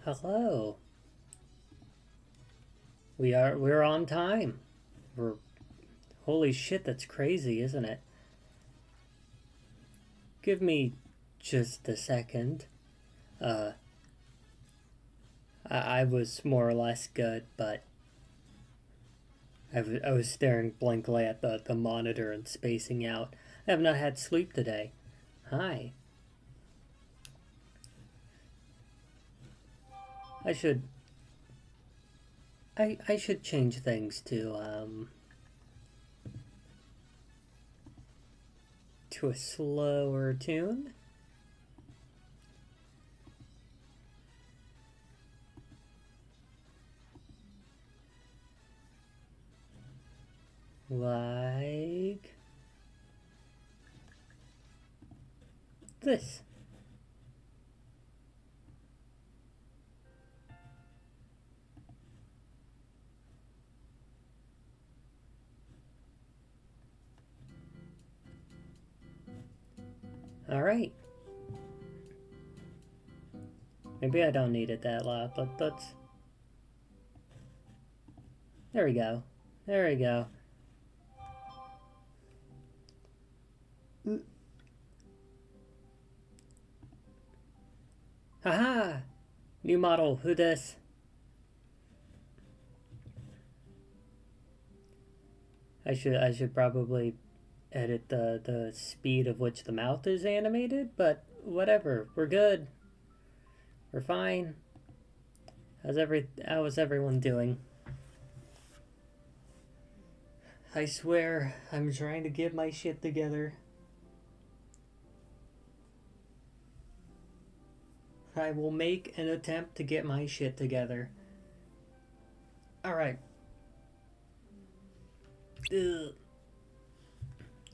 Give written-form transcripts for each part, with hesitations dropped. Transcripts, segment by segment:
Hello. We're on time. We're Holy shit, that's crazy, isn't it? Give me just a second. Uh I was more or less good, but I was staring blankly at the monitor and spacing out. I have not had sleep today. Hi. I should I should change things to a slower tune. Like this. Alright. Maybe I don't need it that loud, but let's... There we go. There we go. Haha! New model, who dis? I should probably edit the speed of which the mouth is animated, but whatever. We're good. We're fine. How is everyone doing? I swear, I'm trying to get my shit together. I will make an attempt to get my shit together. Alright.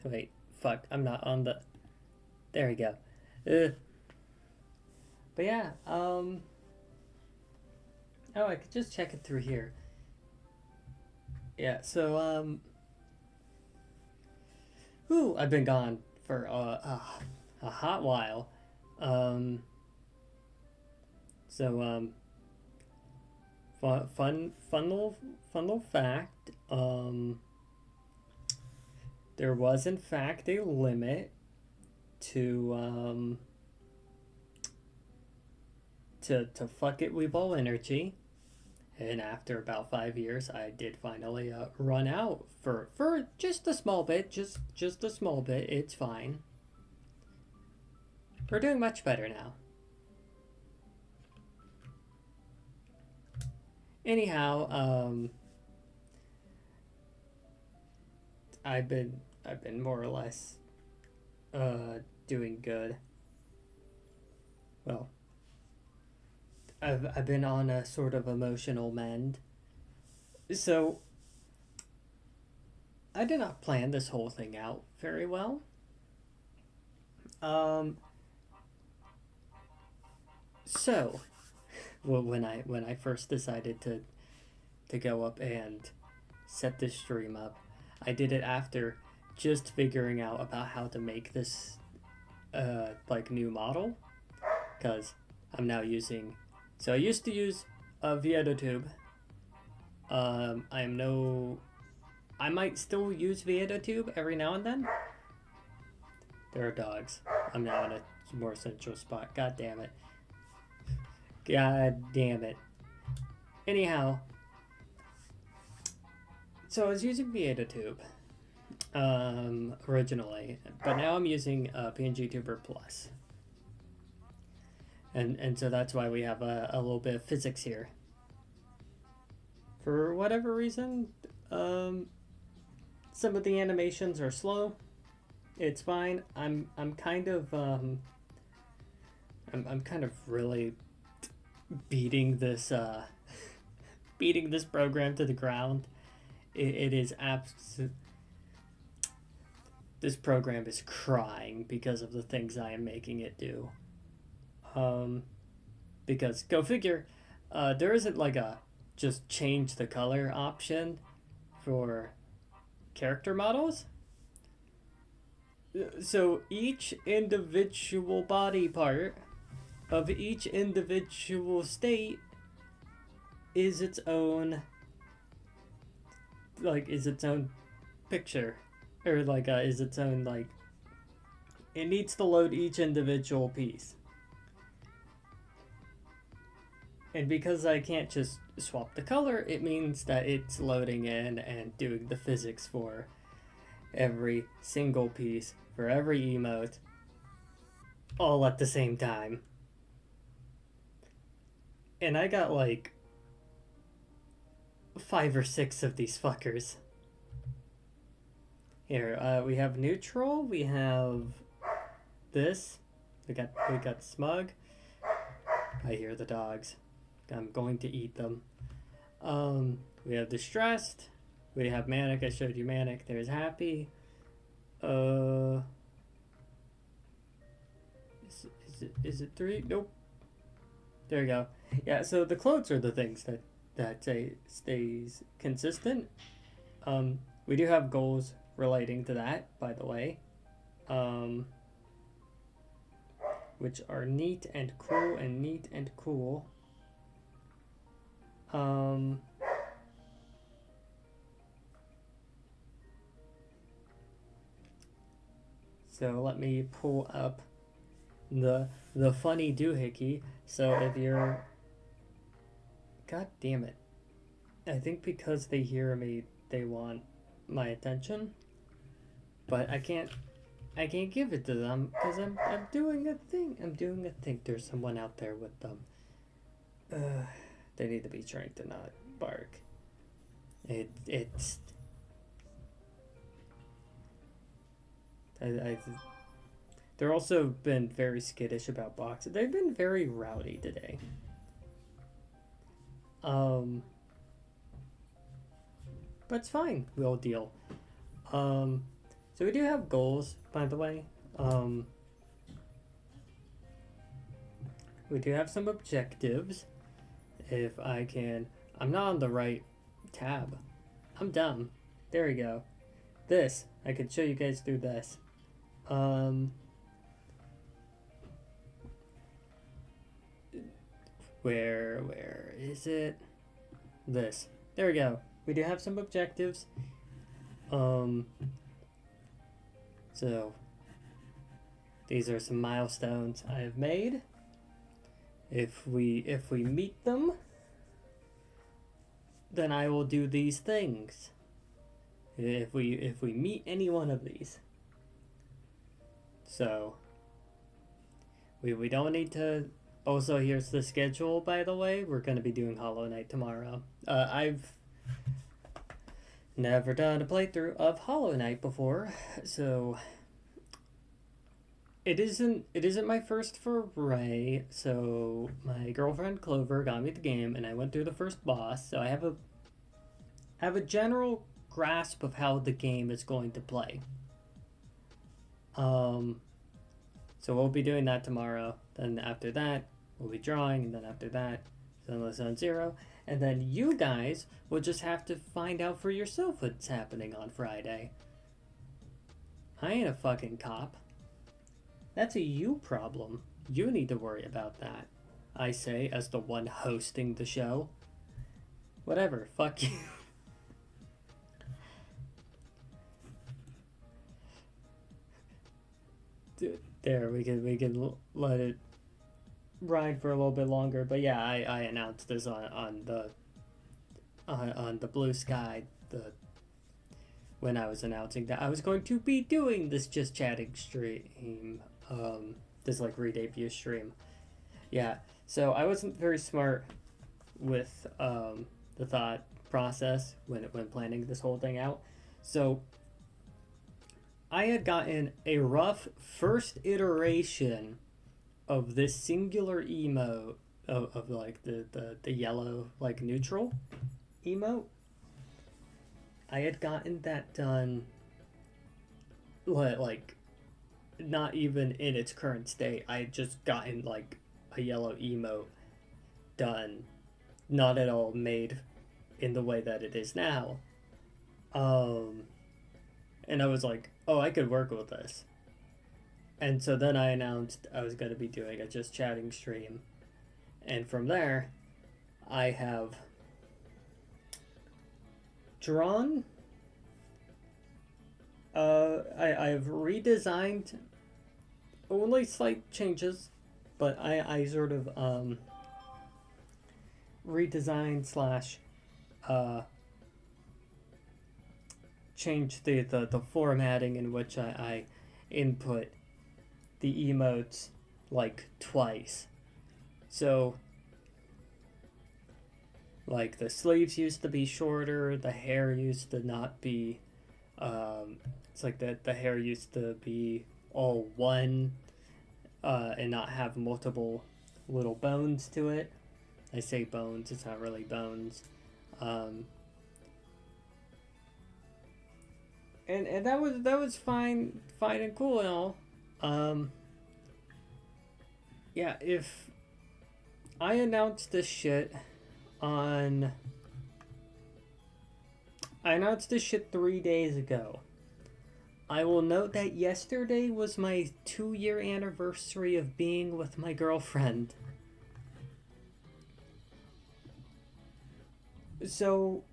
Wait, fuck, I'm not on the... There we go. But yeah, Oh, I could just check it through here. Yeah, so, Ooh, I've been gone for a hot while. So, fun little fact. There was in fact a limit to fuck it Weeball energy, and after about 5 years, I did finally run out for just a small bit, just a small bit. It's fine. We're doing much better now. Anyhow, I've been more or less doing good. Well, I've been on a sort of emotional mend. So I did not plan this whole thing out very well. Um so well, when I first decided to go up and set this stream up, I did it after just figuring out about how to make this like new model, because I'm now using... So I used to use a REDEBUT. I might still use REDEBUT every now and then. There are dogs. I'm now in a more central spot. God damn it. God damn it. Anyhow, so I was using REDEBUT originally, but now I'm using PNG Tuber Plus. And so that's why we have a little bit of physics here. For whatever reason, some of the animations are slow. It's fine. I'm kind of I'm kind of really beating this beating this program to the ground. It is absolute. This program is crying because of the things I am making it do. Because go figure, there isn't like a just change the color option for character models. So each individual body part of each individual state is its own, like, is its own picture, or like is its own, like, it needs to load each individual piece. And because I can't just swap the color, it means that it's loading in and doing the physics for every single piece, for every emote, all at the same time. And I got like 5 or 6 of these fuckers. Here, we have neutral, we have this, we got smug. I hear the dogs. I'm going to eat them. We have distressed. We have manic. I showed you manic. There's happy. Is it 3? Nope. There we go. Yeah. So the clothes are the things that stays consistent. We do have goals relating to that, by the way. Which are neat and cool and neat and cool. So let me pull up the funny doohickey. So if you're, god damn it, I think because they hear me, they want my attention, but I can't give it to them because I'm doing a thing. There's someone out there with them. They need to be trained to not bark. It's they're also been very skittish about boxing. They've been very rowdy today. But it's fine. We'll deal. So we do have goals, by the way. We do have some objectives. If I can... I'm not on the right tab. I'm dumb. There we go. This. I could show you guys through this. Where is it? This. There we go. We do have some objectives. So these are some milestones I have made. If we meet them, then I will do these things. If we meet any one of these. So we don't need to. Also, here's the schedule, by the way. We're going to be doing Hollow Knight tomorrow. I've never done a playthrough of Hollow Knight before, so it isn't my first foray. So my girlfriend Clover got me the game, and I went through the first boss. So I have a general grasp of how the game is going to play. So we'll be doing that tomorrow. Then after that, we'll be drawing, and then after that, Sunless Zone Zero. And then you guys will just have to find out for yourself what's happening on Friday. I ain't a fucking cop. That's a you problem. You need to worry about that. I say, as the one hosting the show. Whatever, fuck you. There, we can let it ride for a little bit longer. But yeah, I announced this on the Blue Sky when I was announcing that I was going to be doing this just chatting stream, this like re-debut stream. Yeah, so I wasn't very smart with the thought process when planning this whole thing out. So I had gotten a rough first iteration of this singular emote of like the yellow like neutral emote. I had gotten that done like not even in its current state. I had just gotten like a yellow emote done, not at all made in the way that it is now. And I was like, oh, I could work with this. And so then I announced I was going to be doing a just chatting stream. And from there, I have drawn. I've redesigned, only slight changes, but I sort of redesigned slash changed the formatting in which I input the emotes like twice. So like the sleeves used to be shorter, the hair used to not be it's like the hair used to be all one and not have multiple little bones to it. I say bones, it's not really bones. And that was fine and cool and all. Yeah, if I announced this shit on I announced this shit 3 days ago. I will note that yesterday was my 2-year anniversary of being with my girlfriend. So,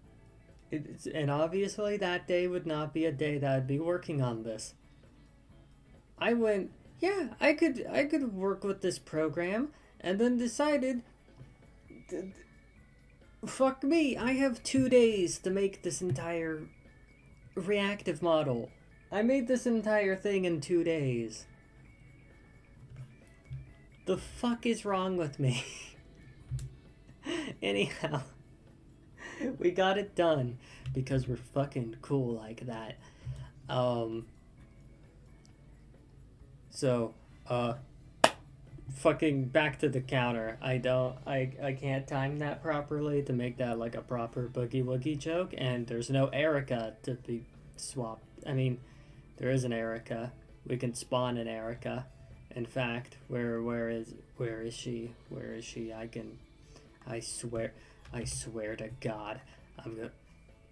and obviously that day would not be a day that I'd be working on this. I went, yeah, I could work with this program, and then decided, fuck me, I have 2 days to make this entire reactive model. I made this entire thing in 2 days. The fuck is wrong with me? Anyhow, we got it done because we're fucking cool like that. So, fucking back to the counter. I can't time that properly to make that like a proper boogie woogie joke, and there's no Erica to be swapped. I mean, there is an Erica. We can spawn an Erica. In fact, where is she? Where is she? I swear to God, I'm gonna.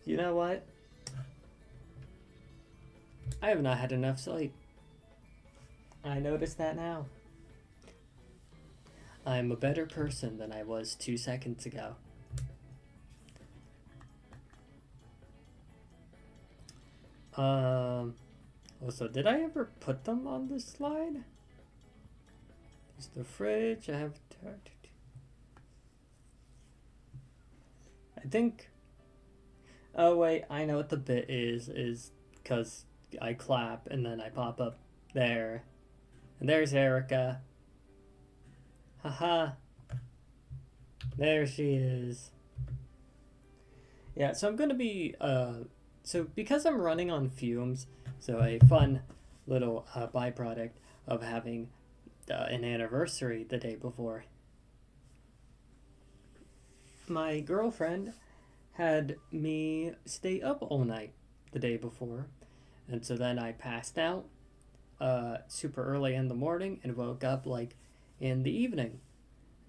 You know what? I have not had enough sleep. I notice that now. I'm a better person than I was 2 seconds ago. Also, did I ever put them on the slide? There's the fridge. I have. I think. Oh wait, I know what the bit is. Is because I clap and then I pop up there, and there's Erica. Haha. There she is. Yeah, so I'm gonna be so because I'm running on fumes, so a fun little byproduct of having an anniversary the day before. My girlfriend had me stay up all night the day before, and so then I passed out super early in the morning and woke up like in the evening.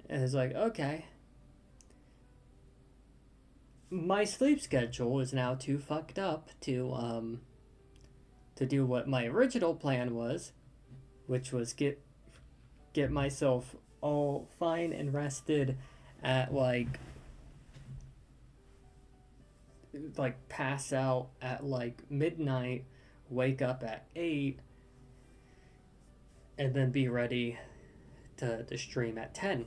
And it's like, okay, my sleep schedule is now too fucked up to do what my original plan was, which was get myself all fine and rested at like pass out at like midnight, wake up at 8, and then be ready to stream at 10.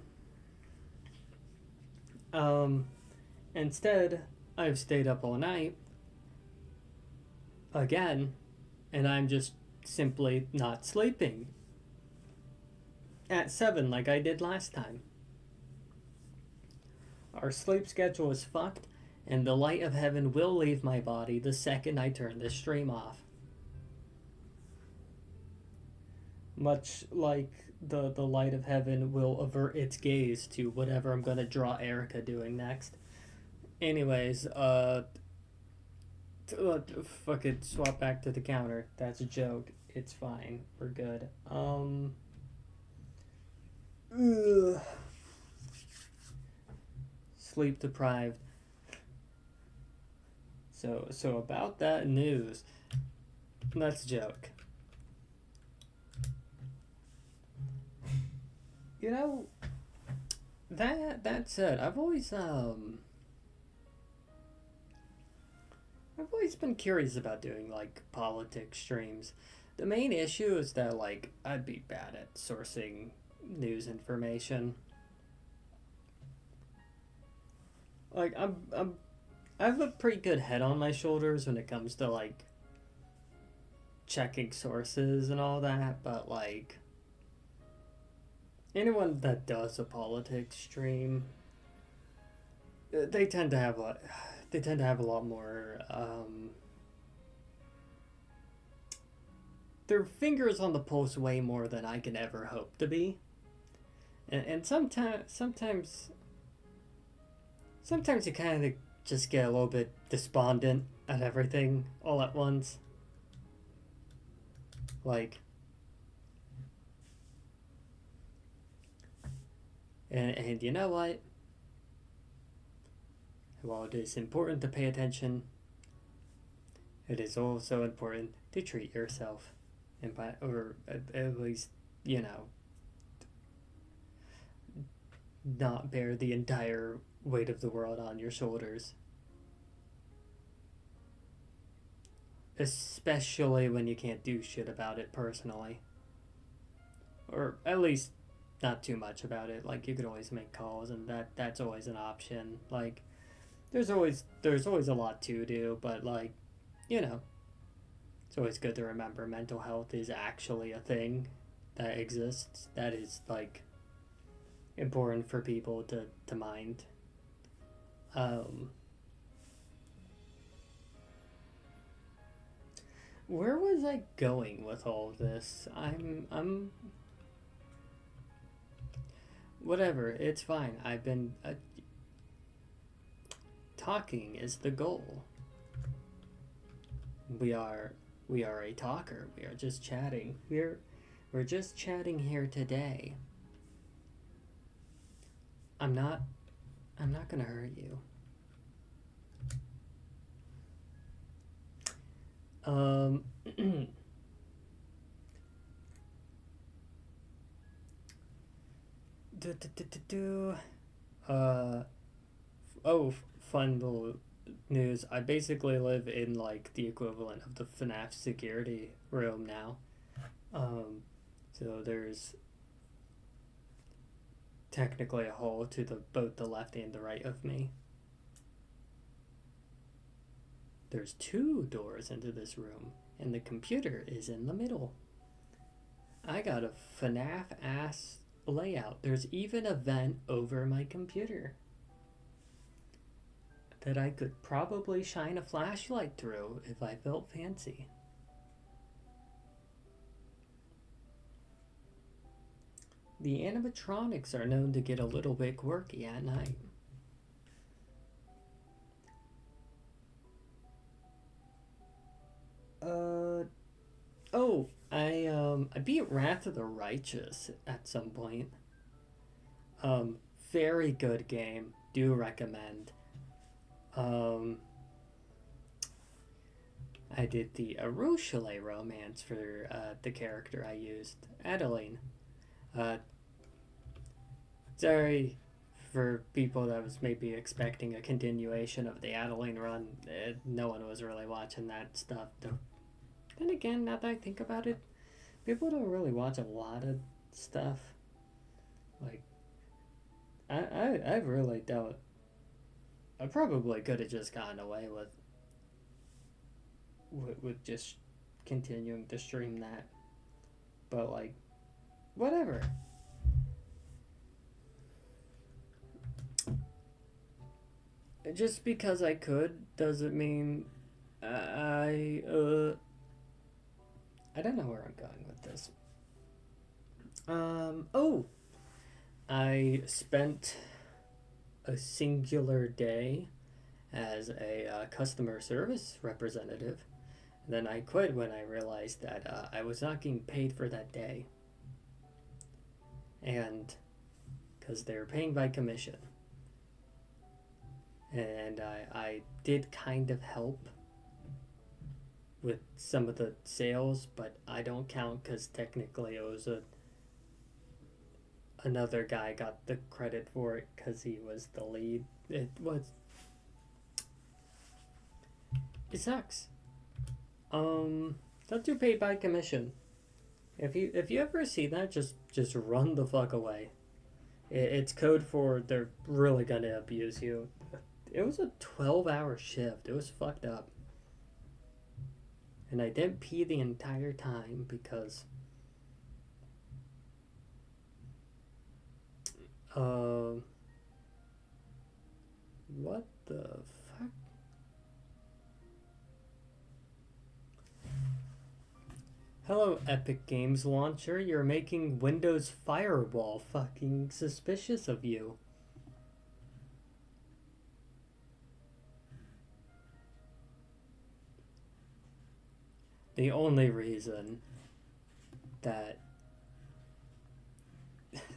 Instead, I've stayed up all night again, and I'm just simply not sleeping at 7 like I did last time. Our sleep schedule is fucked, and the light of heaven will leave my body the second I turn this stream off. Much like the light of heaven will avert its gaze to whatever I'm gonna draw Erica doing next. Anyways, fucking swap back to the counter. That's a joke. It's fine. We're good. Sleep deprived. So about that news. That's a joke. You know, that said, I've always been curious about doing like politics streams. The main issue is that like I'd be bad at sourcing news information. Like I have a pretty good head on my shoulders when it comes to like checking sources and all that, but like anyone that does a politics stream, they tend to have a lot more their fingers on the pulse way more than I can ever hope to be. And sometimes you kind of just get a little bit despondent at everything all at once. Like, and you know what? While it is important to pay attention, it is also important to treat yourself, and or at least, you know, not bear the entire weight of the world on your shoulders. Especially when you can't do shit about it personally. Or at least not too much about it. Like you could always make calls and that's always an option. Like there's always a lot to do, but like, you know, it's always good to remember mental health is actually a thing that exists. That is like important for people to mind. Where was I going with all this? I'm whatever. It's fine. I've been talking is the goal. We are a talker. We are just chatting. We're just chatting here today. I'm not gonna hurt you. Fun little news. I basically live in like the equivalent of the FNAF security room now. So there's technically a hole to both the left and the right of me. There's 2 doors into this room, and the computer is in the middle. I got a FNAF ass layout. There's even a vent over my computer that I could probably shine a flashlight through if I felt fancy. The animatronics are known to get a little bit quirky at night. I beat Wrath of the Righteous at some point. Very good game. Do recommend. I did the Arushale romance for the character I used, Adeline. Sorry for people that was maybe expecting a continuation of the Adeline run. No one was really watching that stuff. Then again, now that I think about it, people don't really watch a lot of stuff. Like, I really don't. I probably could have just gotten away with just continuing to stream that. But, like, whatever. Just because I could doesn't mean I don't know where I'm going with this. I spent a singular day as a customer service representative. Then I quit when I realized that I was not getting paid for that day. And because they were paying by commission. And I did kind of help with some of the sales, but I don't count because technically it was another guy got the credit for it because he was the lead. It sucks. Don't do paid by commission. If you ever see that, just run the fuck away. It's code for they're really gonna abuse you. It was a 12-hour shift. It was fucked up. And I didn't pee the entire time because what the fuck? Hello, Epic Games Launcher. You're making Windows Firewall fucking suspicious of you. The only reason that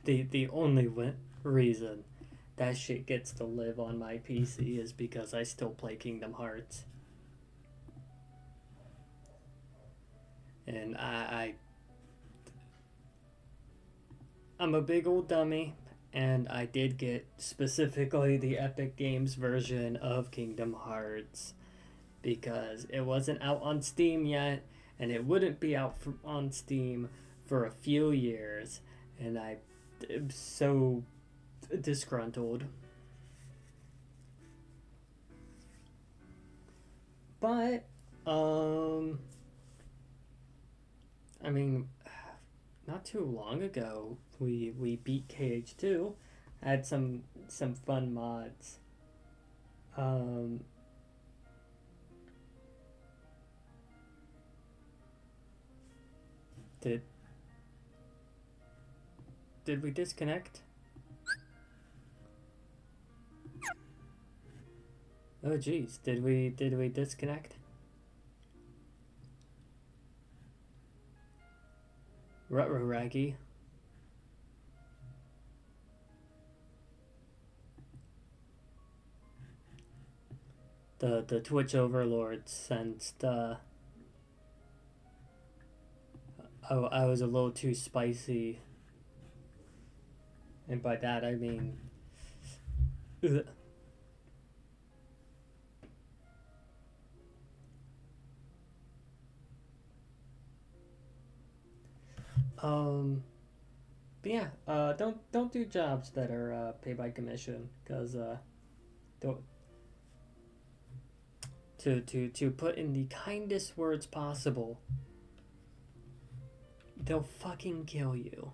the only reason that shit gets to live on my PC is because I still play Kingdom Hearts. And I'm a big old dummy, and I did get specifically the Epic Games version of Kingdom Hearts because it wasn't out on Steam yet, and it wouldn't be out on Steam for a few years, and I'm so disgruntled. But, I mean, not too long ago, we beat KH2, had some fun mods. Did we disconnect? Oh geez, did we disconnect? Ruh-roh Raggy. The Twitch overlord sensed I was a little too spicy. And by that I mean ugh. But yeah, don't do jobs that are paid by commission, because don't to put in the kindest words possible, they'll fucking kill you.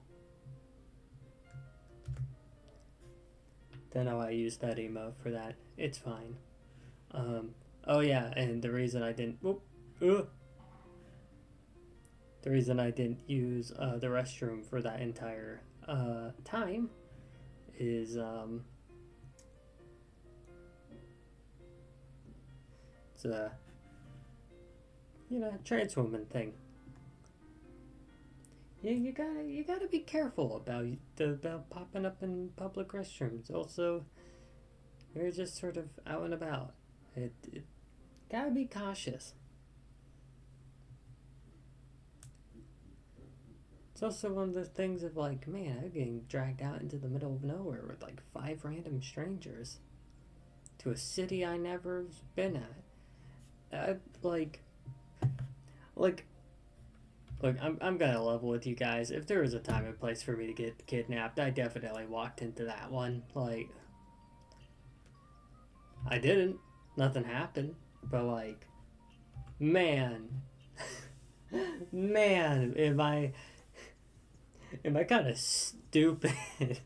Don't know why I used that emote for that. It's fine. Oh yeah, and the reason I didn't the reason I didn't use the restroom for that entire time is it's a trans woman thing. You gotta be careful about popping up in public restrooms. Also, you're just sort of out and about. It gotta be cautious. It's also one of those things of like, man, I'm getting dragged out into the middle of nowhere with like 5 random strangers to a city I never been at. Look, I'm gonna level with you guys. If there was a time and place for me to get kidnapped, I definitely walked into that one. Like, I didn't. Nothing happened. But like, man, man, am I kind of stupid?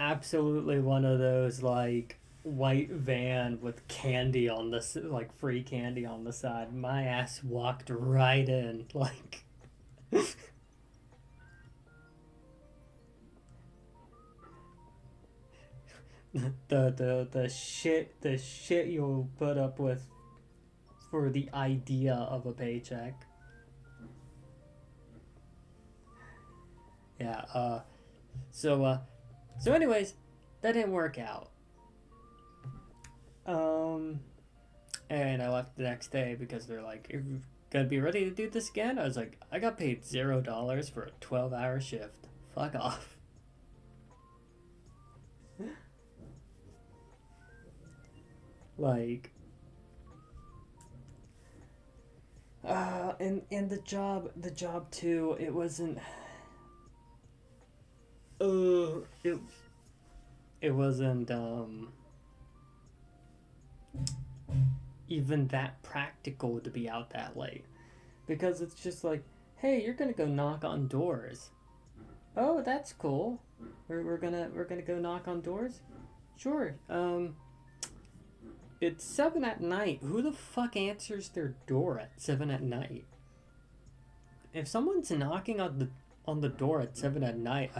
Absolutely one of those like white van with candy on the like free candy on the side. My ass walked right in like the shit you'll put up with for the idea of a paycheck. Yeah, so anyways, that didn't work out. And I left the next day because they're like, "Are you gonna be ready to do this again?" I was like, "I got paid $0 for a 12-hour shift. Fuck off." Like, and the job too, it wasn't, uh, it, it wasn't, even that practical to be out that late. Because it's just like, hey, you're gonna go knock on doors. Oh, that's cool. We're gonna go knock on doors? Sure. It's 7 at night. Who the fuck answers their door at 7 at night? If someone's knocking on the door at 7 at night,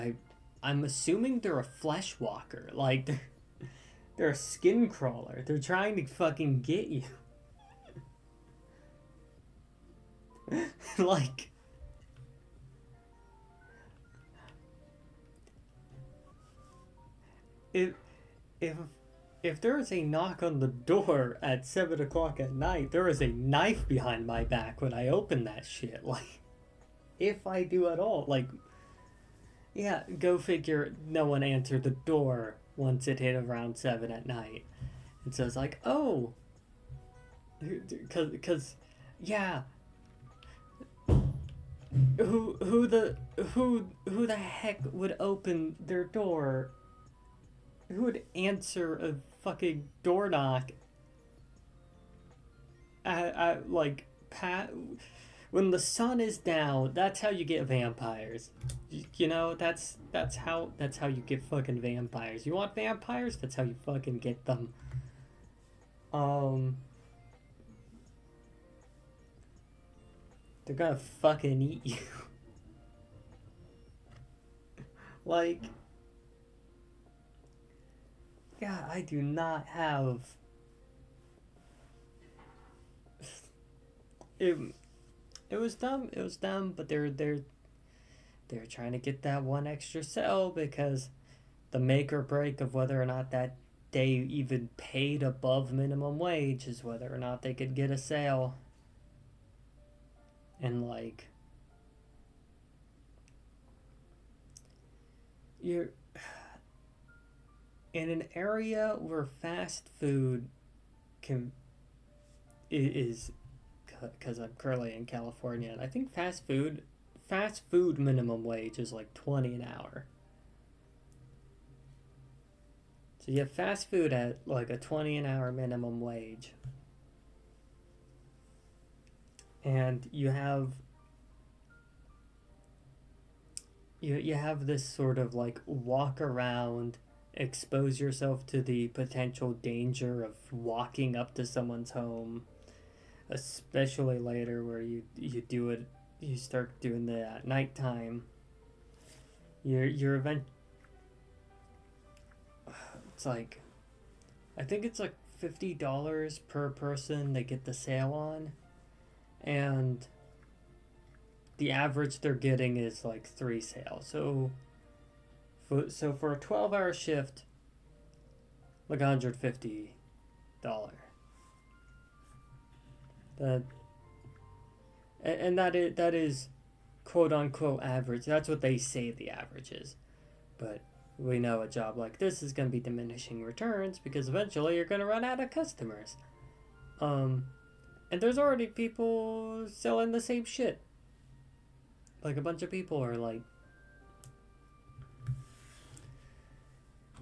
I'm assuming they're a flesh walker. Like they're a skin crawler. They're trying to fucking get you. Like, if if if there is a knock on the door at 7 o'clock at night, there is a knife behind my back when I open that shit. Like, if I do at all. Like, yeah, go figure. No one answered the door once it hit around 7 at night, and so it's like, oh, cause, yeah. Who the heck would open their door? Who would answer a fucking door knock at like when the sun is down? That's how you get vampires. You know, that's how you get fucking vampires. You want vampires? That's how you fucking get them. They're gonna fucking eat you. Like, yeah, I do not have it. It was dumb. It was dumb, but they're trying to get that one extra sale because the make or break of whether or not that day even paid above minimum wage is whether or not they could get a sale. And like, you're in an area where fast food is, because I'm currently in California, and I think fast food minimum wage is like 20 an hour. So you have fast food at like a 20 an hour minimum wage. And you have this sort of like walk around, expose yourself to the potential danger of walking up to someone's home, especially later where you start doing the at nighttime. Your event, it's like, I think it's like $50 per person they get the sale on, and the average they're getting is like 3 sales. So for a 12-hour shift, like $150. That and that is quote unquote average. That's what they say the average is. But we know a job like this is going to be diminishing returns because eventually you're going to run out of customers. And there's already people selling the same shit. Like, a bunch of people are like,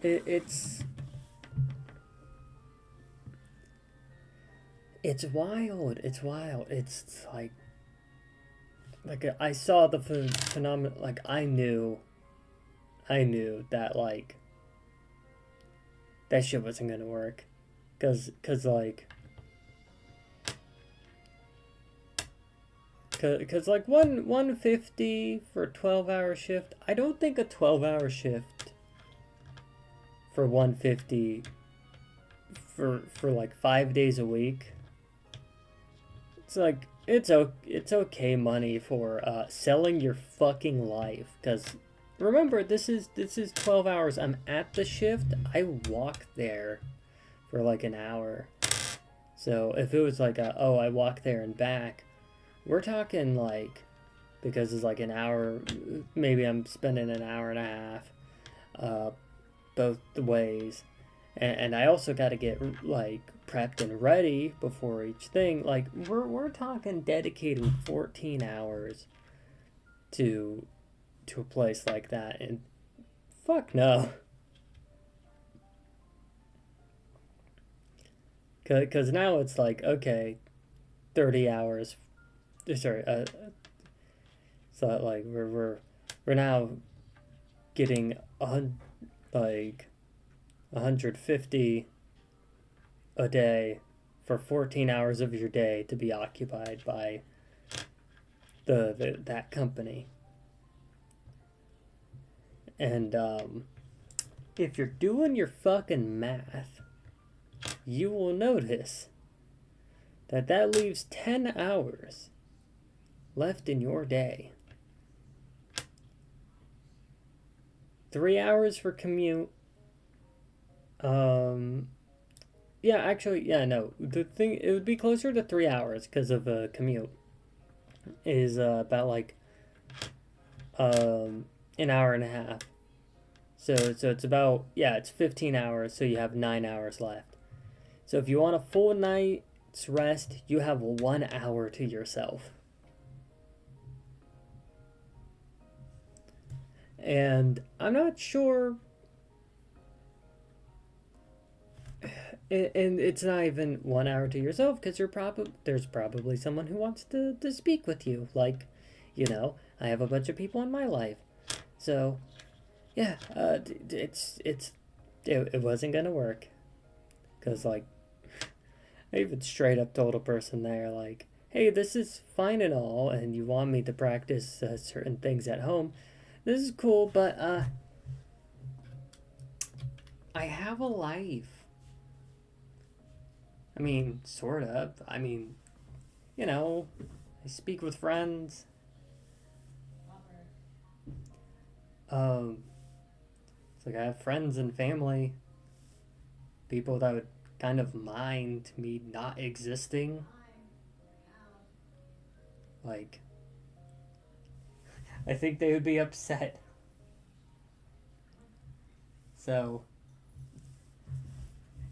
it's wild. It's wild. It's like I saw the phenomenon. Like, I knew that like that shit wasn't gonna work, cause like. Cause like 150 for a 12-hour shift. I don't think a 12-hour shift for 150 for like 5 days a week. It's like it's okay money for selling your fucking life. Cause remember, this is 12 hours. I'm at the shift. I walk there for like an hour. So if it was like oh, I walk there and back, we're talking like, because it's like an hour, maybe I'm spending an hour and a half both the ways. And I also got to get like prepped and ready before each thing. Like we're talking dedicating 14 hours to a place like that, and fuck no. Cause now it's like, okay, 30 hours. Sorry, so like we're now getting like 150 a day for 14 hours of your day to be occupied by that company. And if you're doing your fucking math, you will notice that leaves 10 hours left in your day. 3 hours for commute. Yeah, actually, yeah, no. The thing, it would be closer to 3 hours because of a commute. Is about like an hour and a half. So it's about, yeah, it's 15 hours, so you have 9 hours left. So if you want a full night's rest, you have 1 hour to yourself. And I'm not sure, and it's not even 1 hour to yourself, because there's probably someone who wants to speak with you. Like, I have a bunch of people in my life. So, yeah, it wasn't gonna work. Because, like, I even straight up told a person there, like, hey, this is fine and all, and you want me to practice certain things at home. This is cool, but, I have a life. I mean, sort of. I mean, I speak with friends. It's like I have friends and family. People that would kind of mind me not existing. Like, I think they would be upset. So,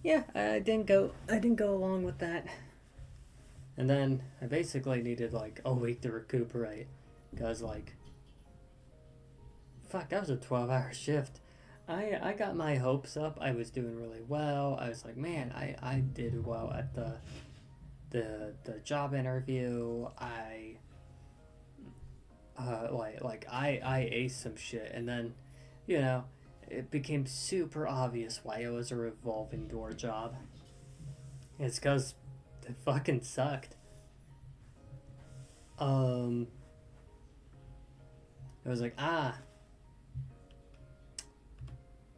yeah, I didn't go along with that. And then I basically needed like a week to recuperate, because like, fuck, that was a 12-hour shift. I got my hopes up. I was doing really well. I was like, man, I did well at the job interview. I I aced some shit, and then, it became super obvious why it was a revolving door job. It's because it fucking sucked. It was like,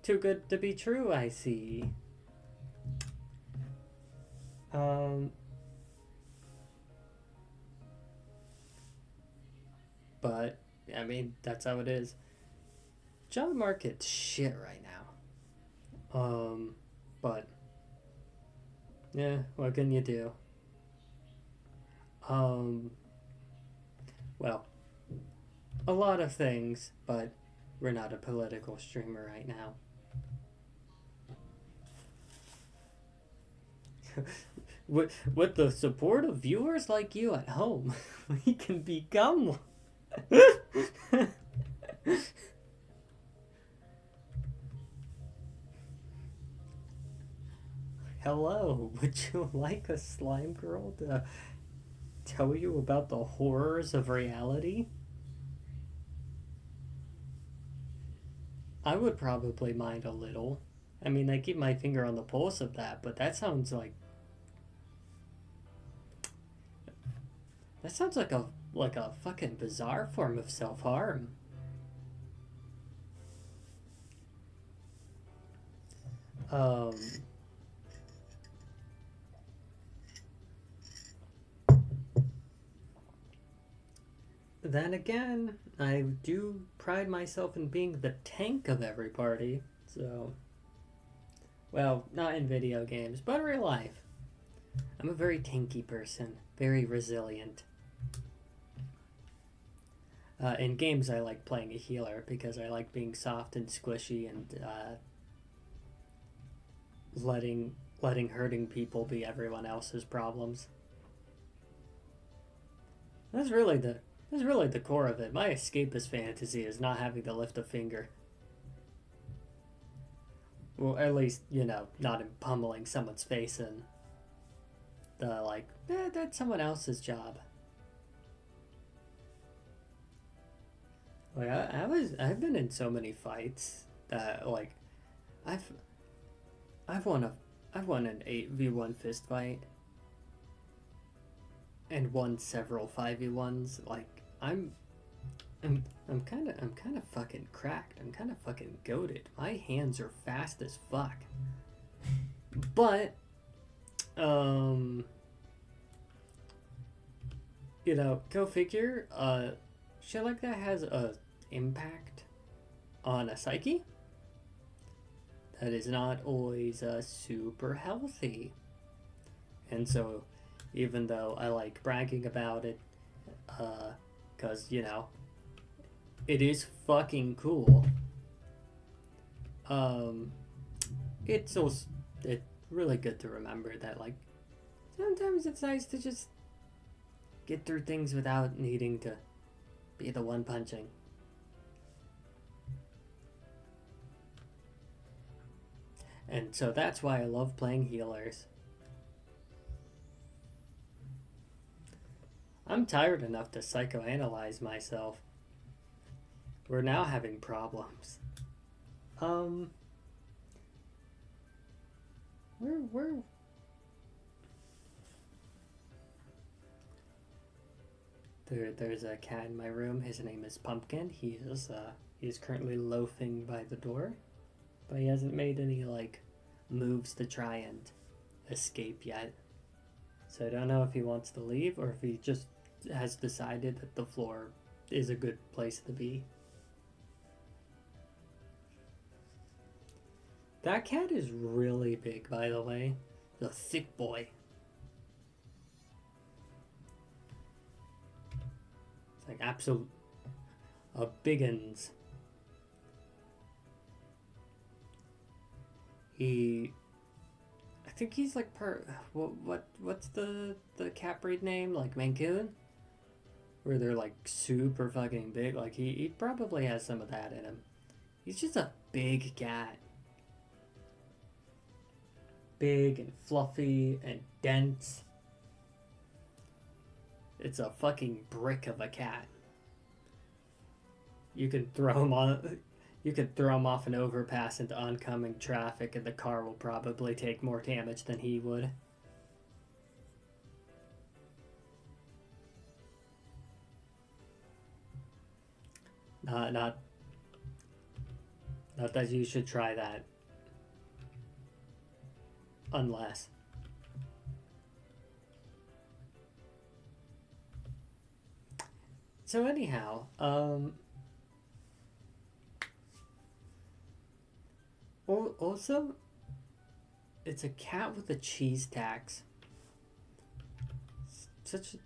too good to be true, I see. But, I mean, that's how it is. Job market's shit right now. But, yeah, what can you do? Well, a lot of things, but we're not a political streamer right now. With the support of viewers like you at home, we can become one. Hello, would you like a slime girl to tell you about the horrors of reality? I would probably mind a little. I mean, I keep my finger on the pulse of that, but that sounds like a fucking bizarre form of self-harm. Then again, I do pride myself in being the tank of every party, so... Well, not in video games, but in real life. I'm a very tanky person, very resilient. In games, I like playing a healer because I like being soft and squishy and letting hurting people be everyone else's problems. That's really the core of it. My escapist fantasy is not having to lift a finger. Well, at least, not in pummeling someone's face and that's someone else's job. Like I've been in so many fights that I've I've won a I've won an 8v1 fist fight and won several 5v1s. I'm kind of fucking cracked. I'm kind of fucking goated. My hands are fast as fuck. But go figure. Shit like that has a impact on a psyche that is not always super healthy. And so, even though I like bragging about it, because, it is fucking cool, it's also really good to remember that, sometimes it's nice to just get through things without needing to be the one punching. And so that's why I love playing healers. I'm tired enough to psychoanalyze myself. We're now having problems. Where There's a cat in my room. His name is Pumpkin. He is currently loafing by the door, but he hasn't made any moves to try and escape yet. So I don't know if he wants to leave or if he just has decided that the floor is a good place to be. That cat is really big, by the way. The thick boy. It's absolute a biggins. I think he's part. What's the cat breed name? Mancoon, where they're super fucking big. He probably has some of that in him. He's just a big cat, big and fluffy and dense. It's a fucking brick of a cat. You could throw him off an overpass into oncoming traffic and the car will probably take more damage than he would. Not that you should try that. Unless. So anyhow, also, it's a cat with a cheese tax. Such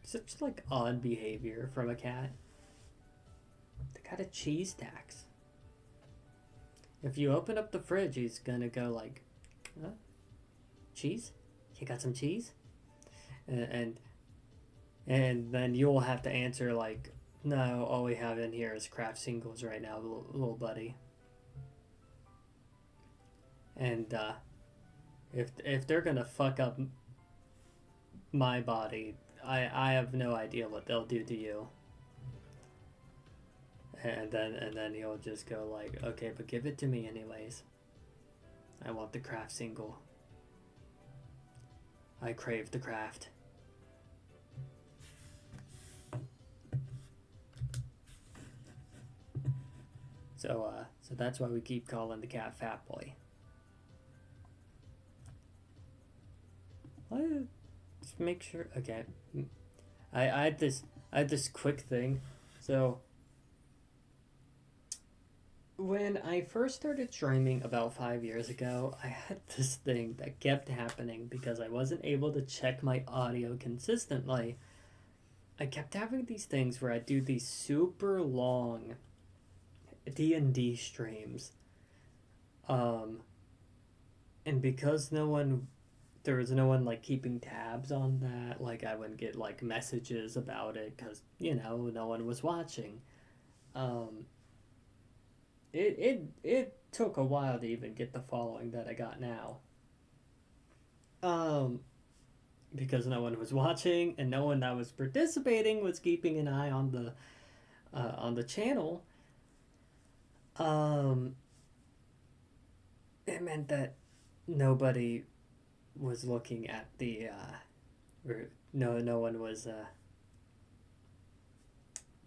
odd behavior from a cat. They got a cheese tax. If you open up the fridge, he's gonna go cheese? You got some cheese? And then you'll have to answer no, all we have in here is craft singles right now, little buddy. And if they're gonna fuck up my body, I have no idea what they'll do to you. And then he'll just go okay, but give it to me anyways. I want the craft single. I crave the craft. So that's why we keep calling the cat Fat Boy. Just make sure. Okay, I had this quick thing. So When I first started streaming about 5 years ago, I had this thing that kept happening because I wasn't able to check my audio consistently. I kept having these things where I do these super long D&D streams. Um, and because there was no one like keeping tabs on that, like I wouldn't get like messages about it because, no one was watching. Um, it took a while to even get the following that I got now. Um, because no one was watching and no one that was participating was keeping an eye on the channel. Um, it meant that nobody was looking at or no one was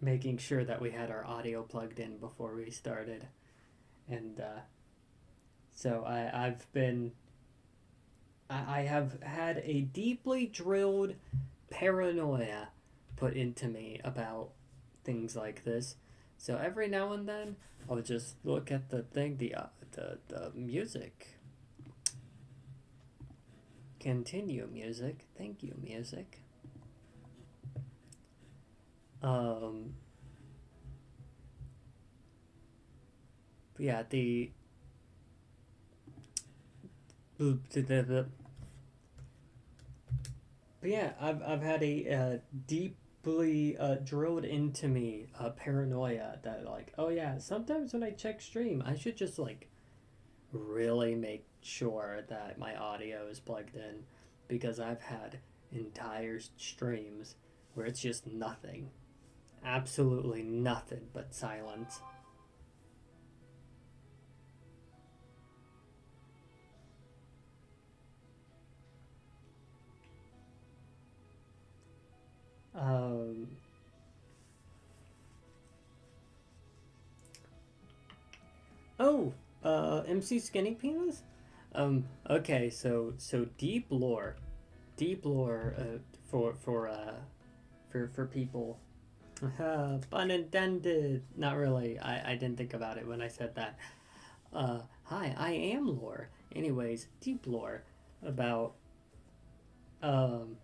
making sure that we had our audio plugged in before we started, and so I have had a deeply drilled paranoia put into me about things like this. So every now and then, I'll just look at the thing, the music. Continue, music. Thank you, music. Um, yeah, but yeah, I've had a deeply drilled into me paranoia that like, oh yeah, sometimes when I check stream, I should just like really make sure that my audio is plugged in, because I've had entire streams where it's just nothing, absolutely nothing but silence. Um, oh, MC Skinny Penis? Okay, so deep lore, for people. Pun intended. Not really. I didn't think about it when I said that. Hi, I am lore. Anyways, deep lore about um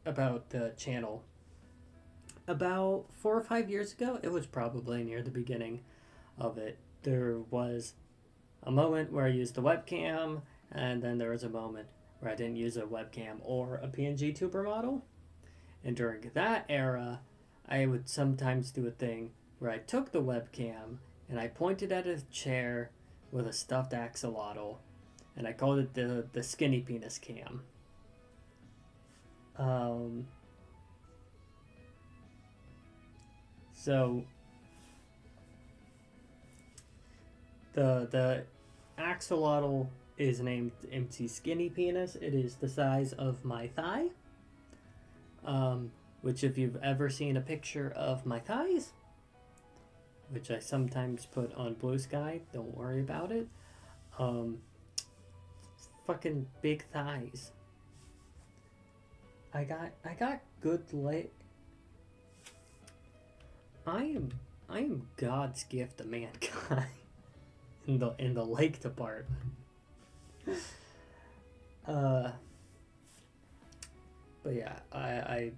about the channel. About 4 or 5 years ago, it was probably near the beginning of it. There was a moment where I used the webcam, and then there was a moment where I didn't use a webcam or a PNG tuber model. And during that era, I would sometimes do a thing where I took the webcam and I pointed at a chair with a stuffed axolotl, and I called it the skinny penis cam. Um, so the axolotl is named MC Skinny Penis. It is the size of my thigh. Which if you've ever seen a picture of my thighs, which I sometimes put on Blue Sky, don't worry about it. Fucking big thighs. I got good leg. I am God's gift to mankind in the leg department. But yeah, I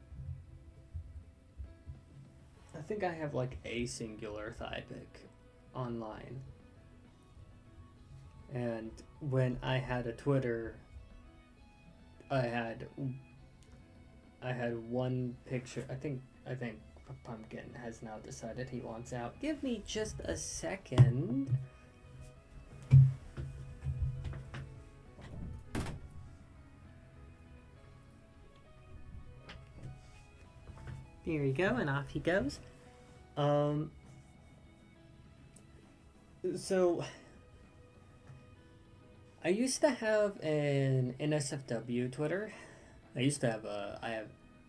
think I have like a singular thigh pic online. And when I had a Twitter, I had one picture. I think Pumpkin has now decided he wants out. Give me just a second. Here we go, and off he goes. So I used to have an NSFW Twitter. I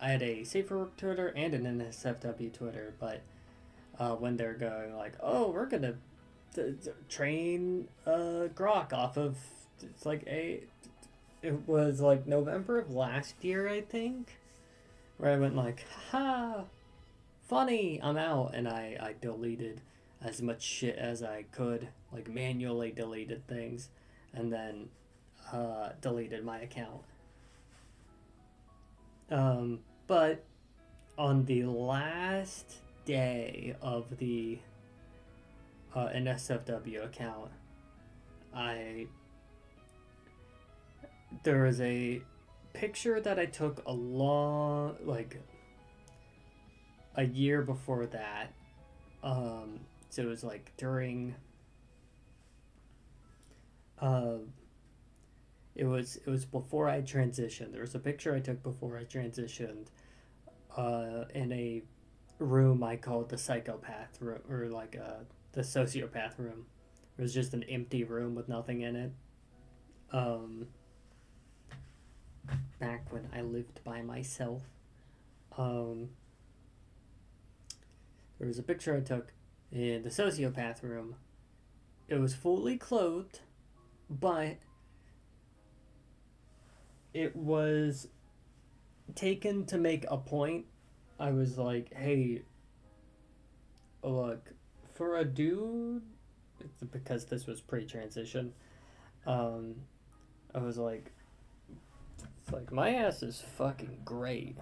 had a Safer Work Twitter and an NSFW Twitter, but when they're going like, oh, we're gonna train Grok off of, it's like it was like November of last year, I think, where I went like, ha, funny, I'm out, and I deleted as much shit as I could, like manually deleted things, and then deleted my account. But on the last day of the NSFW account, there was a picture that I took a year before that. So it was like during it was before I transitioned. There was a picture I took before I transitioned in a room I called the psychopath room, or the sociopath room. It was just an empty room with nothing in it. Back when I lived by myself. There was a picture I took in the sociopath room. It was fully clothed, but it was taken to make a point. I was like, hey, look, for a dude, because this was pre-transition, I was like, it's like, my ass is fucking great.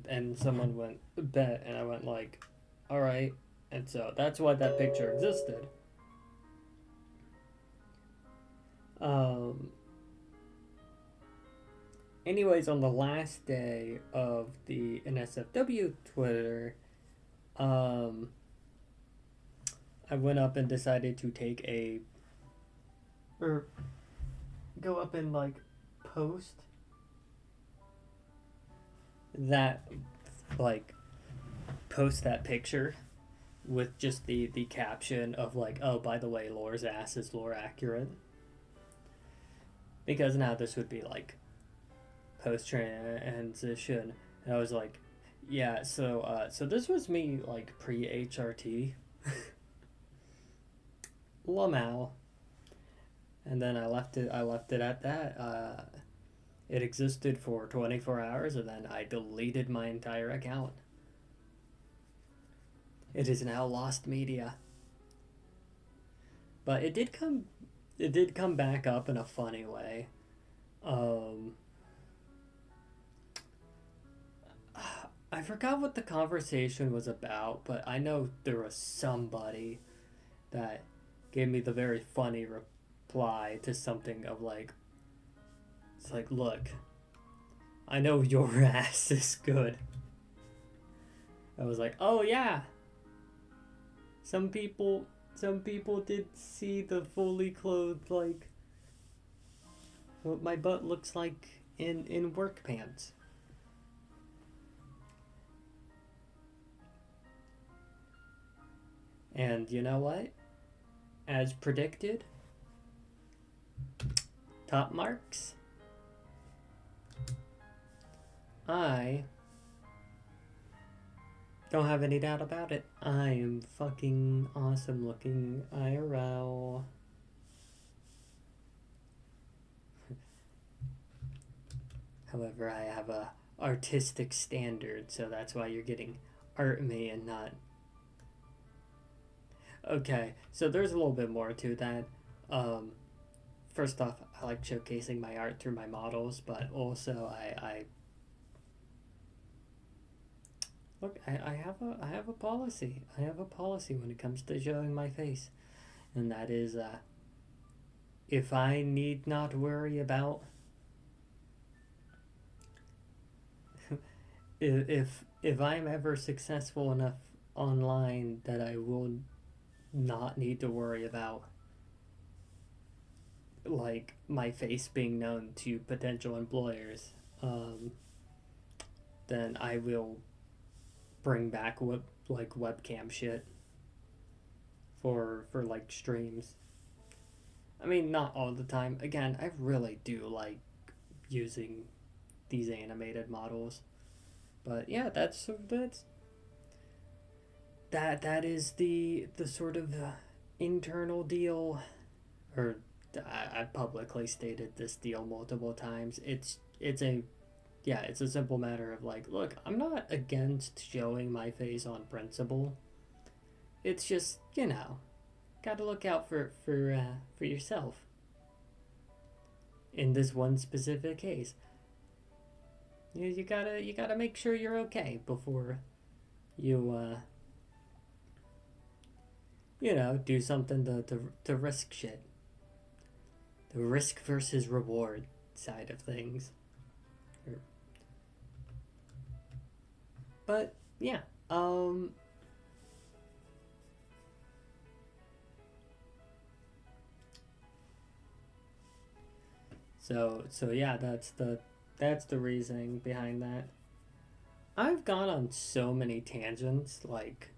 And someone went, bet, and I went like, alright. And so that's why that picture existed. Anyways, on the last day of the NSFW Twitter, I went up and decided to go up and post that picture with just the caption of oh, by the way, Lore's ass is lore accurate, because now this would be post transition, and I was like, yeah, so this was me pre HRT. Lamau. And then I left it at that. It existed for 24 hours, and then I deleted my entire account. It is now lost media. But it did come back up in a funny way. I forgot what the conversation was about, but I know there was somebody that gave me the very funny reply to something of it's like, look, I know your ass is good. I was like, oh yeah. Some people did see the fully clothed what my butt looks like in work pants. And you know what? As predicted, top marks. I don't have any doubt about it. I am fucking awesome looking IRL. However, I have a artistic standard, so that's why you're getting art me and not... Okay, so there's a little bit more to that. First off, I like showcasing my art through my models, but also I have a policy. I have a policy when it comes to showing my face, and that is if I need not worry about if I'm ever successful enough online that I will not need to worry about my face being known to potential employers, then I will bring back webcam shit for streams. I mean, not all the time. Again, I really do like using these animated models, but yeah, that is the sort of internal deal, or I publicly stated this deal multiple times. It's a simple matter of look, I'm not against showing my face on principle. It's just, gotta look out for yourself. In this one specific case, you gotta make sure you're okay before you do something to risk shit. The risk versus reward side of things. But yeah, so yeah, that's the reasoning behind that. I've gone on so many tangents. Like,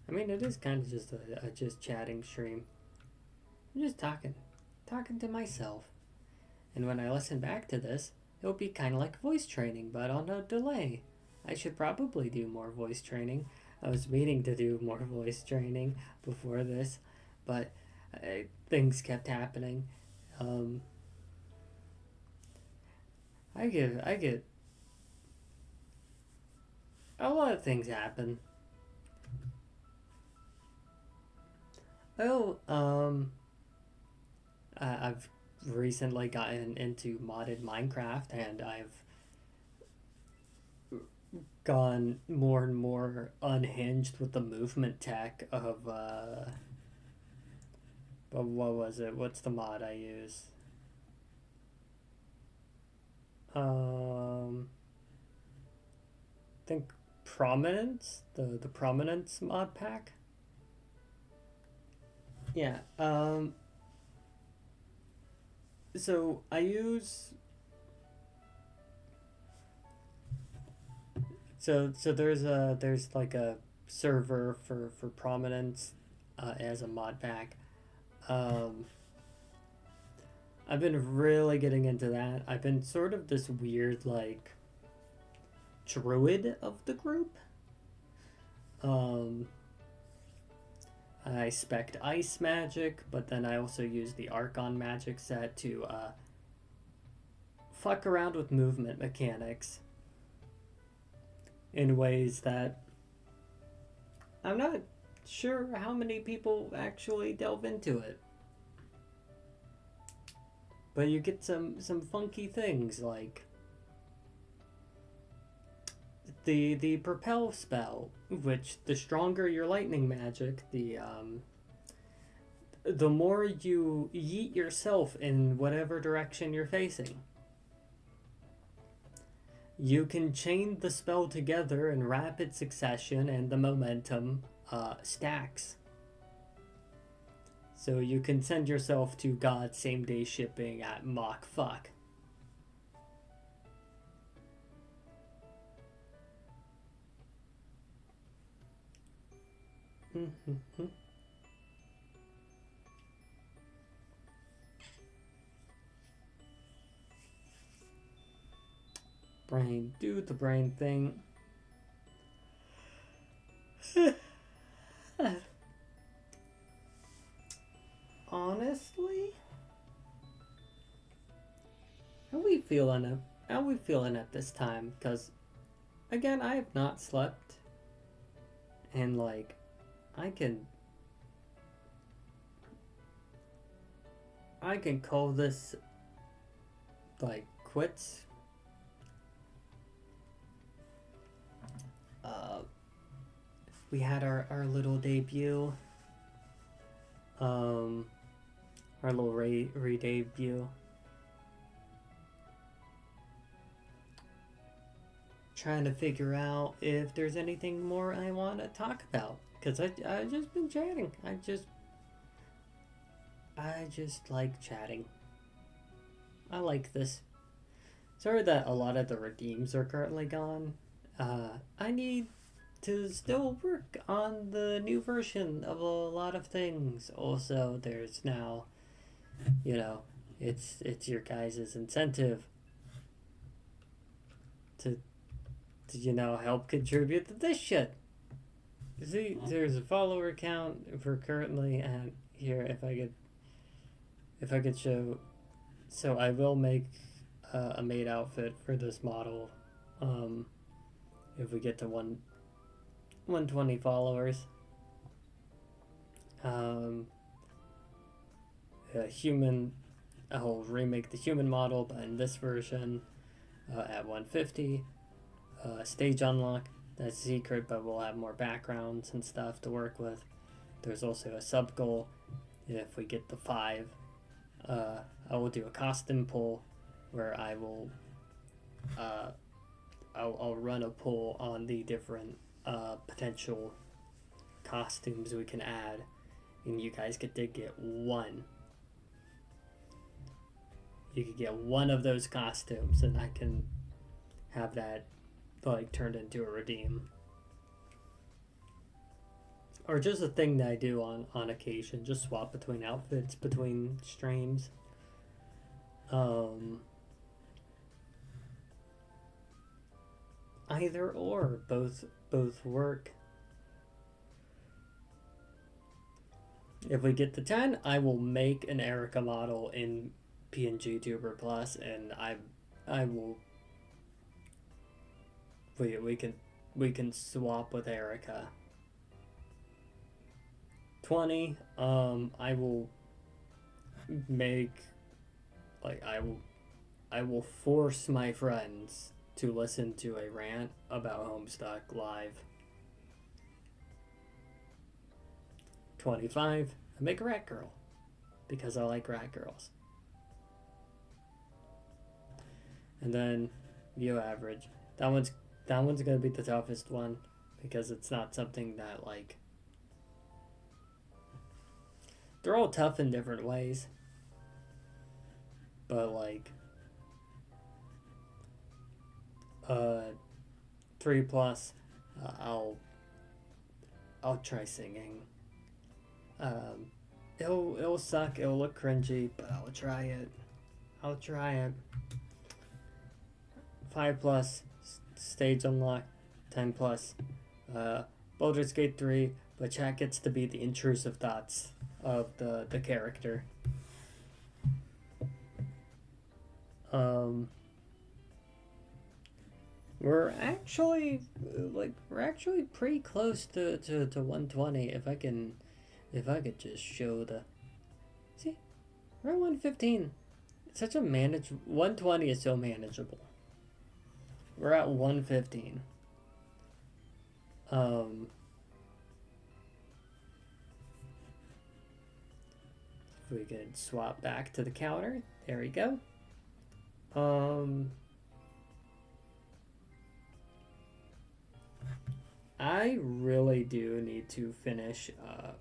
I mean, it is kind of just a just chatting stream. I'm just talking to myself. And when I listen back to this, it'll be kind of like voice training, but on a delay. I should probably do more voice training. I was meaning to do more voice training before this, but things kept happening. I get a lot of things happen. Oh, I've recently gotten into modded Minecraft, and I've gone more and more unhinged with the movement tech of but what was it? What's the mod I use? I think Prominence, the Prominence mod pack. Yeah. So I use so there's like a server for Prominence as a mod pack. I've been really getting into that. I've been sort of this weird like druid of the group. I spec'd ice magic, but then I also use the Archon magic set to fuck around with movement mechanics in ways that I'm not sure how many people actually delve into it. But you get some funky things like the propel spell, which the stronger your lightning magic, the more you yeet yourself in whatever direction you're facing. You can chain the spell together in rapid succession, and the momentum stacks. So you can send yourself to God same day shipping at Mach fuck. Brain, do the brain thing. Honestly, how are we feeling at this time? Because again, I have not slept, and like, I can call this like quits. We had our little debut. Our little re-debut. Trying to figure out if there's anything more I want to talk about. Because I just been chatting. I just like chatting. I like this. Sorry that a lot of the redeems are currently gone. I need to still work on the new version of a lot of things. Also, there's now, it's your guys' incentive to help contribute to this shit. See, there's a follower count for currently at here. If I could show, so I will make a maid outfit for this model. If we get to 120 followers. Human, I'll remake the human model, but in this version at 150. Stage unlock, that's secret, but we'll have more backgrounds and stuff to work with. There's also a sub goal. If we get the 5, I will do a costume pull where I will I'll run a poll on the different potential costumes we can add, and you guys get to get one. You could get one of those costumes, and I can have that like turned into a redeem, or just a thing that I do on occasion. Just swap between outfits between streams. Either or, both work. If we get to 10, I will make an Erica model in PNG Tuber Plus, and I will. We can swap with Erica. 20, I will make, like, I will force my friends to listen to a rant about Homestuck live. 25, I make a rat girl because I like rat girls. And then view average. That one's gonna be the toughest one because it's not something that, like, they're all tough in different ways. But like 3+, I'll try singing. It'll suck, it'll look cringy, but I'll try it. 5+, stage unlock. 10+, Baldur's Gate 3, but chat gets to be the intrusive thoughts of the character. We're actually pretty close to 120. If I could just show the, see, we're at 115. It's such a 120 is so manageable. We're at 115. If we could swap back to the counter, there we go. I really do need to finish up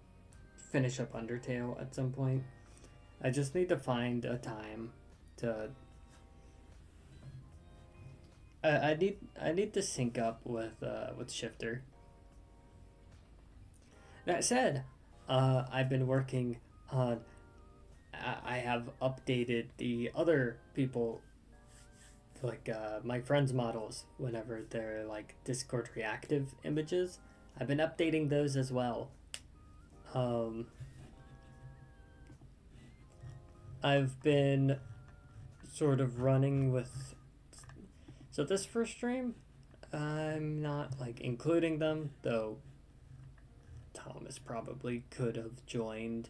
Undertale at some point. I just need to find a time to. I need to sync up with Shifter. That said, I've been working on. I have updated the other people, like my friends' models, whenever they're like Discord reactive images. I've been updating those as well. I've been sort of running with. So this first stream, I'm not like including them, though Thomas probably could have joined.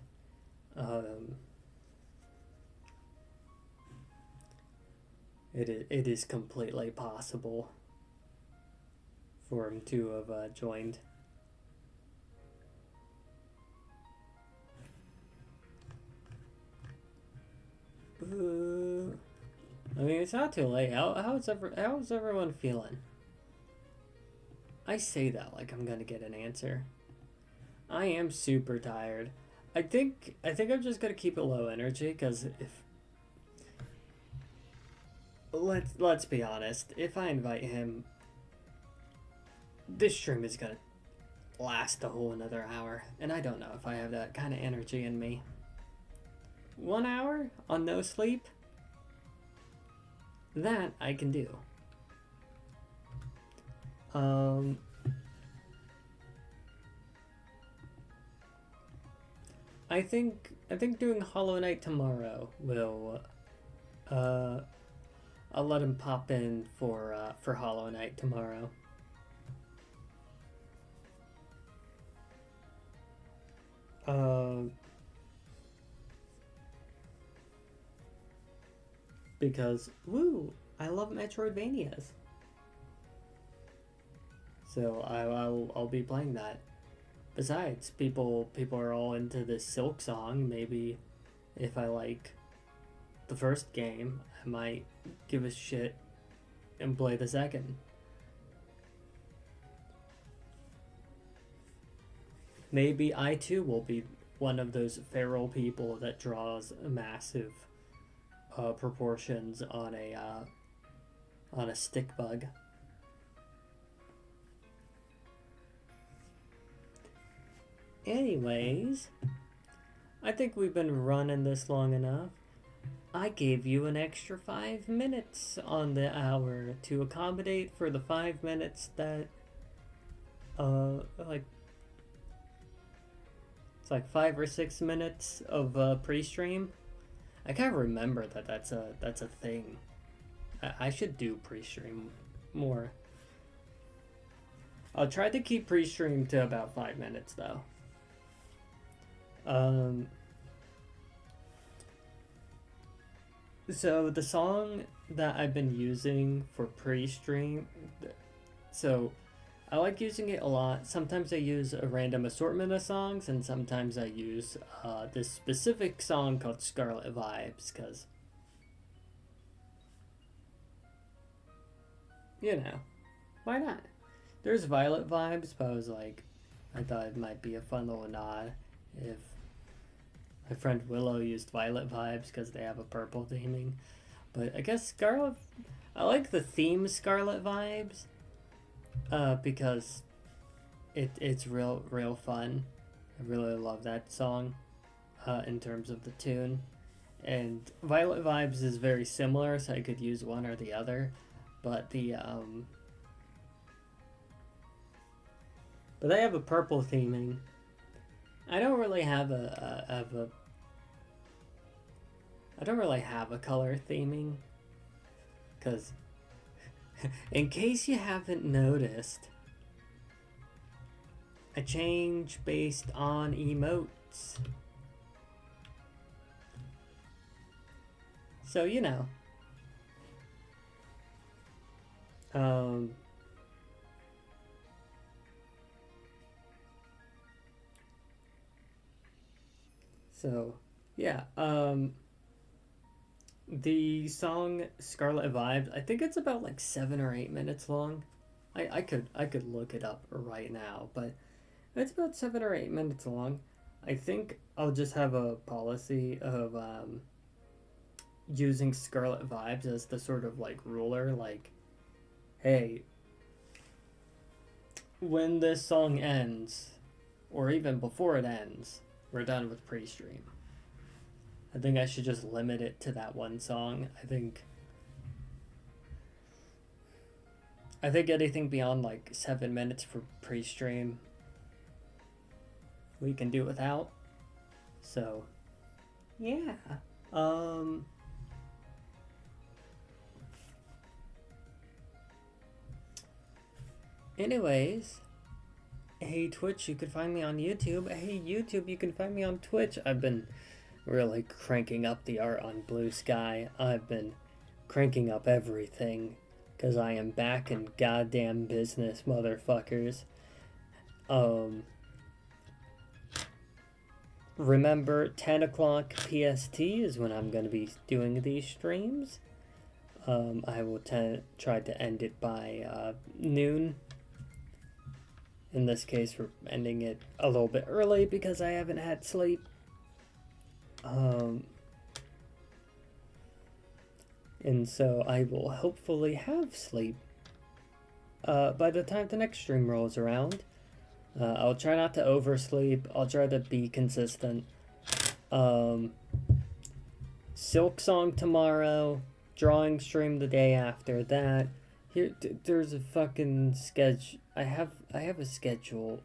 It is completely possible for him to have joined. I mean, it's not too late. How's everyone feeling? I say that like I'm gonna get an answer. I am super tired. I think I'm just gonna keep it low energy, because if let's be honest, if I invite him, this stream is gonna last a whole another hour, and I don't know if I have that kind of energy in me. 1 hour on no sleep, that I can do. I think doing Hollow Knight tomorrow will. I'll let him pop in for Hollow Knight tomorrow. Uh, because, woo, I love Metroidvanias. So I'll be playing that. Besides, people are all into this Silk Song. Maybe if I like the first game, I might give a shit and play the second. Maybe I too will be one of those feral people that draws massive proportions on a stick bug. Anyways, I think we've been running this long enough. I gave you an extra 5 minutes on the hour to accommodate for the 5 minutes that, like, it's like 5 or 6 minutes of pre-stream. I can't remember that that's a thing. I should do pre-stream more. I'll try to keep pre-stream to about 5 minutes though. So the song that I've been using for pre-stream, so I like using it a lot. Sometimes I use a random assortment of songs, and sometimes I use this specific song called Scarlet Vibes, because, you know, why not? There's Violet Vibes, but I thought it might be a fun little nod if my friend Willow used Violet Vibes because they have a purple theming. But I guess Scarlet, I like the theme Scarlet Vibes because it's real fun. I really love that song in terms of the tune. And Violet Vibes is very similar, so I could use one or the other. But but they have a purple theming. I don't really have I don't really have a color theming, because in case you haven't noticed, I change based on emotes. So, you know. So, yeah. The song Scarlet Vibes, I think it's about like 7 or 8 minutes long. I could look it up right now, but it's about 7 or 8 minutes long. I think I'll just have a policy of using Scarlet Vibes as the sort of like ruler, like, hey, when this song ends, or even before it ends, we're done with pre-stream. I think I should just limit it to that one song. I think anything beyond like 7 minutes for pre-stream we can do without. So yeah. Anyways, hey Twitch, you can find me on YouTube. Hey YouTube, you can find me on Twitch. I've been really cranking up the art on Blue Sky. I've been cranking up everything because I am back in goddamn business, motherfuckers. Remember, 10 o'clock PST is when I'm going to be doing these streams. I will try to end it by noon. In this case, we're ending it a little bit early because I haven't had sleep. And so I will hopefully have sleep by the time the next stream rolls around. I'll try not to oversleep. I'll try to be consistent. Silk Song tomorrow. Drawing stream the day after that. Here, there's a fucking sketch. I have a schedule.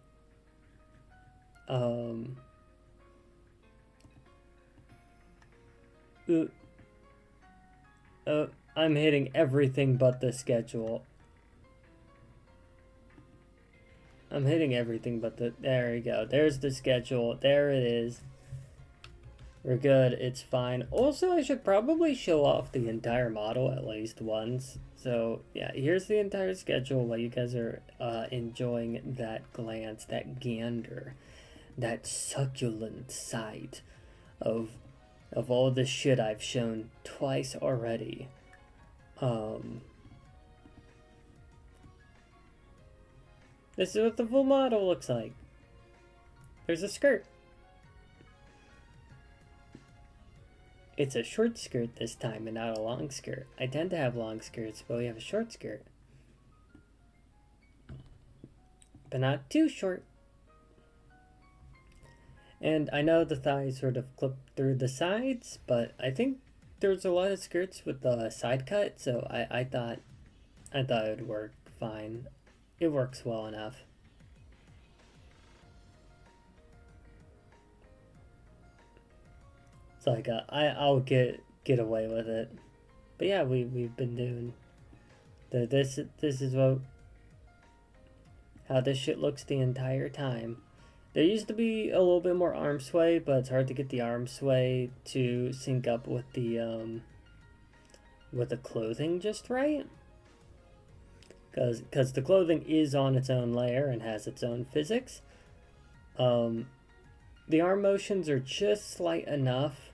I'm hitting everything but the schedule. I'm hitting everything but the... There we go. There's the schedule. There it is. We're good. It's fine. Also, I should probably show off the entire model at least once. So, yeah, here's the entire schedule while you guys are enjoying that glance, that gander, that succulent sight of all the shit I've shown twice already. This is what the full model looks like. There's a skirt. It's a short skirt this time and not a long skirt. I tend to have long skirts, but we have a short skirt. But not too short. And I know the thighs sort of clip through the sides, but I think there's a lot of skirts with the side cut, so I thought it would work fine. It works well enough. It's like I'll get away with it. But yeah, we've been doing this is how this shit looks the entire time. There used to be a little bit more arm sway, but it's hard to get the arm sway to sync up with the clothing just right. Because the clothing is on its own layer and has its own physics. The arm motions are just slight enough.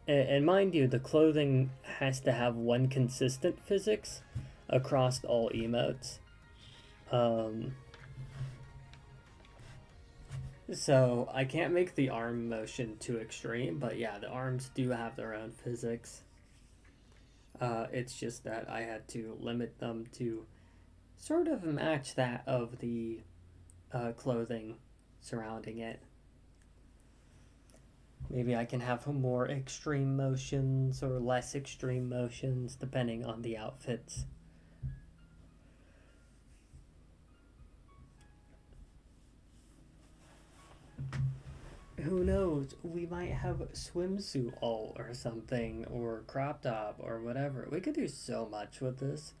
And mind you, the clothing has to have one consistent physics across all emotes. So I can't make the arm motion too extreme, but yeah, the arms do have their own physics. It's just that I had to limit them to sort of match that of the clothing surrounding it. Maybe I can have more extreme motions or less extreme motions depending on the outfits. Who knows? We might have swimsuit all or something, or crop top or whatever. We could do so much with this,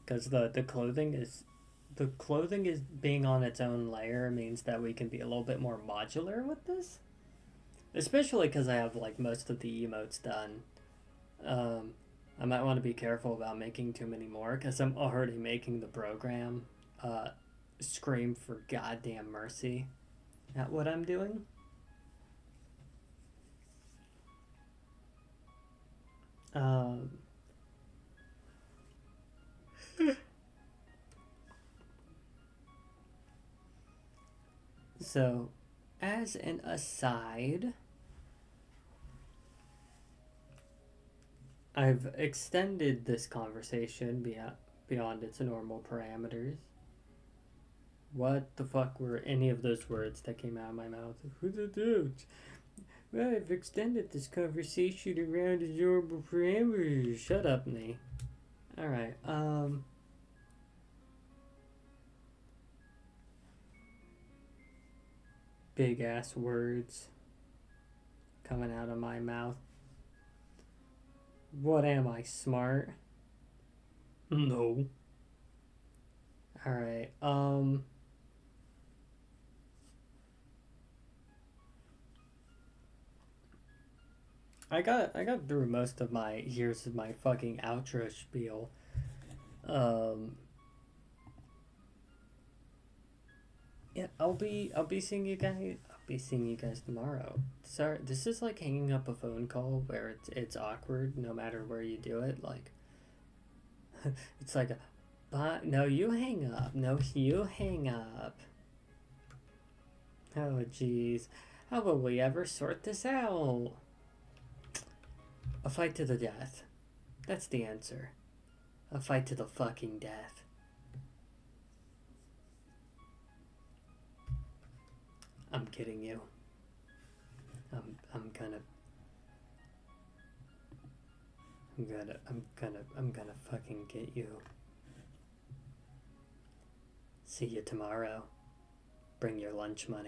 because the clothing is being on its own layer means that we can be a little bit more modular with this. Especially because I have like most of the emotes done. I might want to be careful about making too many more, because I'm already making the program scream for goddamn mercy at what I'm doing. So, as an aside, I've extended this conversation beyond its normal parameters. What the fuck were any of those words that came out of my mouth? Well, I've extended this conversation around its normal parameters. Shut up, Nee. Alright, big ass words coming out of my mouth. What am I, smart? No. Alright, I got through most of my here's my fucking outro spiel. Yeah, I'll be seeing you guys. I'll be seeing you guys tomorrow. Sorry, this is like hanging up a phone call where it's awkward no matter where you do it. Like, it's like, no, you hang up. No, you hang up. Oh, jeez. How will we ever sort this out? A fight to the death. That's the answer. A fight to the fucking death. I'm kidding you. I'm gonna fucking get you. See you tomorrow. Bring your lunch money.